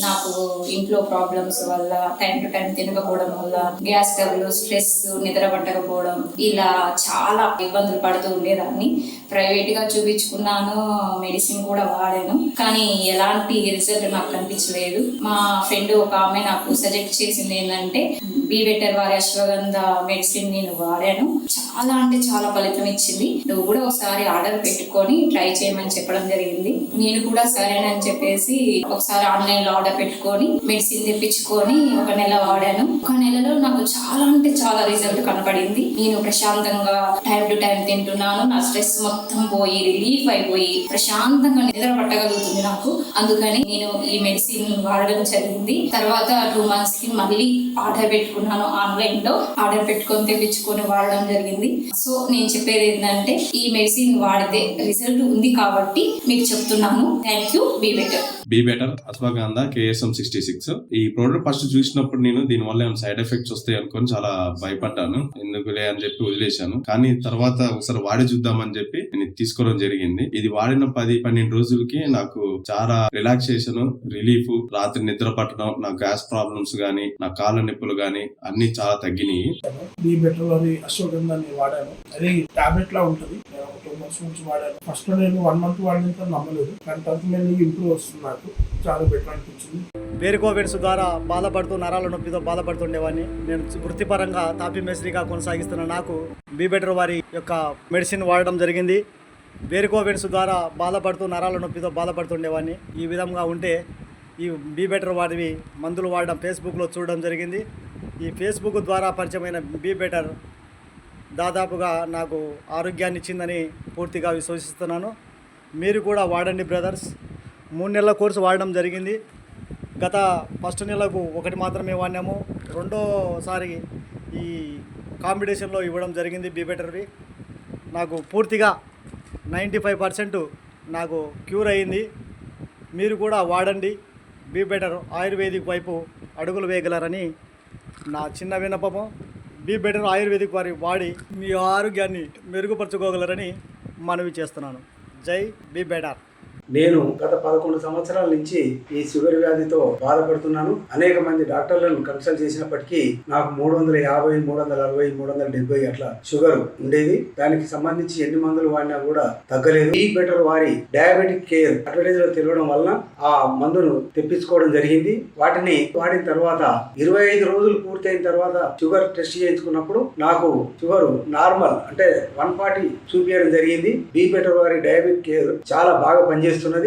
నాకు ఇంట్లో ప్రాబ్లమ్స్ వల్ల టైం టు టైం తినకపోవడం వల్ల గ్యాస్ ట్రబుల్, స్ట్రెస్, నిద్ర పట్టకపోవడం ఇలా చాలా ఇబ్బందులు పడుతూ ఉండేదాన్ని. ప్రైవేట్ గా చూపించుకున్నాను, మెడిసిన్ కూడా వాడాను, కానీ ఎలాంటి రిజల్ట్ నాకు కనిపించలేదు. మా ఫ్రెండ్ ఒక ఆమె నాకు సజెస్ట్ చేసింది ఏంటంటే బీ బెటర్ వారి అశ్వగంధ మెడిసిన్ నేను వాడాను, చాలా అంటే చాలా ఫలితం ఇచ్చింది, నువ్వు కూడా ఒకసారి ఆర్డర్ పెట్టుకొని ట్రై చేయమని చెప్పడం జరిగింది. నేను కూడా సరేనని చెప్పేసి ఒకసారి ఆన్లైన్ లో ఆర్డర్ పెట్టుకొని మెడిసిన్ తెప్పించుకొని ఒక నెల వాడాను. ఒక నెలలో నాకు చాలా అంటే చాలా రిజల్ట్ కనపడింది. నేను ప్రశాంతంగా టైం టు టైం తింటున్నాను, నా స్ట్రెస్ మొత్తం పోయి రిలీఫ్ అయిపోయి ప్రశాంతంగా నిద్ర పట్టగలుగుతుంది నాకు. అందుకని నేను ఈ మెడిసిన్ వాడడం జరిగింది. తర్వాత 2 months కి మళ్ళీ ఆర్డర్ పెట్టుకున్నాను, ఆన్లైన్ లో ఆర్డర్ పెట్టుకొని తెప్పించుకొని వాడడం జరిగింది. సో నేను చెప్పేది ఏంటంటే ఈ మెడిసిన్ వాడితే రిజల్ట్ ఉంది కాబట్టి మీకు చెప్తున్నాను. Thank you. Be better Ashwagandha KSM 66. ఈ ప్రోడక్ట్ ఫస్ట్ చూసినప్పుడు నేను దీని వల్ల ఏమైనా సైడ్ ఎఫెక్ట్స్ వస్తాయి అనుకొని చాలా భయపడ్డాను, ఎందుకులే అని చెప్పి వదిలేశాను. కానీ తర్వాత ఒకసారి వాడి చూద్దామని చెప్పి నేను తీసుకోవడం జరిగింది. ఇది వాడిన 10-12 రోజులకి నాకు చాలా రిలాక్సేషన్, రిలీఫ్, రాత్రి నిద్ర పట్టడం, నా గ్యాస్ ప్రాబ్లమ్స్ గానీ, నా కాళ్ళ నొప్పులు గానీ అన్ని చాలా తగ్గినాయి. బీ బెటర్ అది అశ్వగంధాన్ని వాడాను. అది టాబ్లెట్ లా ఉంటది. 2 months నుంచి వాడాను. ఫస్ట్ లో నేను 1 month వాడినంత నమ్మలేదు, కానీ తర్వాత నేను ఇంప్రూవ్ వస్తుంది, నాకు చాలా బెటర్ అనిపించింది. వేరుకోవెన్స్ ద్వారా బాధపడుతూ నరాల నొప్పితో బాధపడుతుండేవాడిని. నేను వృత్తిపరంగా తాపీ మేస్త్రిగా కొనసాగిస్తున్న నాకు బీ బెటర్ వారి యొక్క మెడిసిన్ వాడడం జరిగింది. వేరుకోవెన్స్ ద్వారా బాధపడుతూ నరాల నొప్పితో బాధపడుతుండేవాడిని. ఈ విధంగా ఉంటే ఈ బీ బెటర్ వారివి మందులు వాడడం ఫేస్బుక్లో చూడడం జరిగింది. ఈ ఫేస్బుక్ ద్వారా పరిచయమైన బీ బెటర్ దాదాపుగా నాకు ఆరోగ్యాన్ని ఇచ్చిందని పూర్తిగా విశ్వసిస్తున్నాను. మీరు కూడా వాడండి బ్రదర్స్. 3 నెలల కోర్సు వాడడం జరిగింది. గత ఫస్ట్ నెలకు 1 మాత్రమే వాడినాము. రెండోసారి ఈ కాంపిటీషన్లో ఇవ్వడం జరిగింది బీ బెటర్వి. నాకు పూర్తిగా 95% నాకు క్యూర్ అయ్యింది. మీరు కూడా వాడండి. బీ బెటర్ ఆయుర్వేదిక్ వైపు అడుగులు వేయగలరని నా చిన్న విన్నపము. బీ బెటర్ ఆయుర్వేదిక్ వారి వాడి మీ ఆరోగ్యాన్ని మెరుగుపరచుకోగలరని మనవి చేస్తున్నాను. జై బీ బెటర్. నేను గత 11 సంవత్సరాల నుంచి ఈ షుగర్ వ్యాధితో బాధపడుతున్నాను. అనేక మంది డాక్టర్లను కన్సల్ట్ చేసినప్పటికీ నాకు 350, 360, 370 అట్లా షుగర్ ఉండేది. దానికి సంబంధించి ఎన్ని మందులు వాడినా కూడా తగ్గలేదు. బీ బెటర్ వారి డయాబెటిక్ కేర్ అడ్వర్టైజ్ లో తెలియడం వలన ఆ మందును తెప్పించుకోవడం జరిగింది. వాటిని వాడిన తర్వాత 25 రోజులు పూర్తయిన తర్వాత షుగర్ టెస్ట్ చేయించుకున్నప్పుడు నాకు షుగర్ నార్మల్ అంటే 140 చూపించడం జరిగింది. బీ బెటర్ వారి డయాబెటిక్ కేర్ చాలా బాగా పనిచేస్తుంది.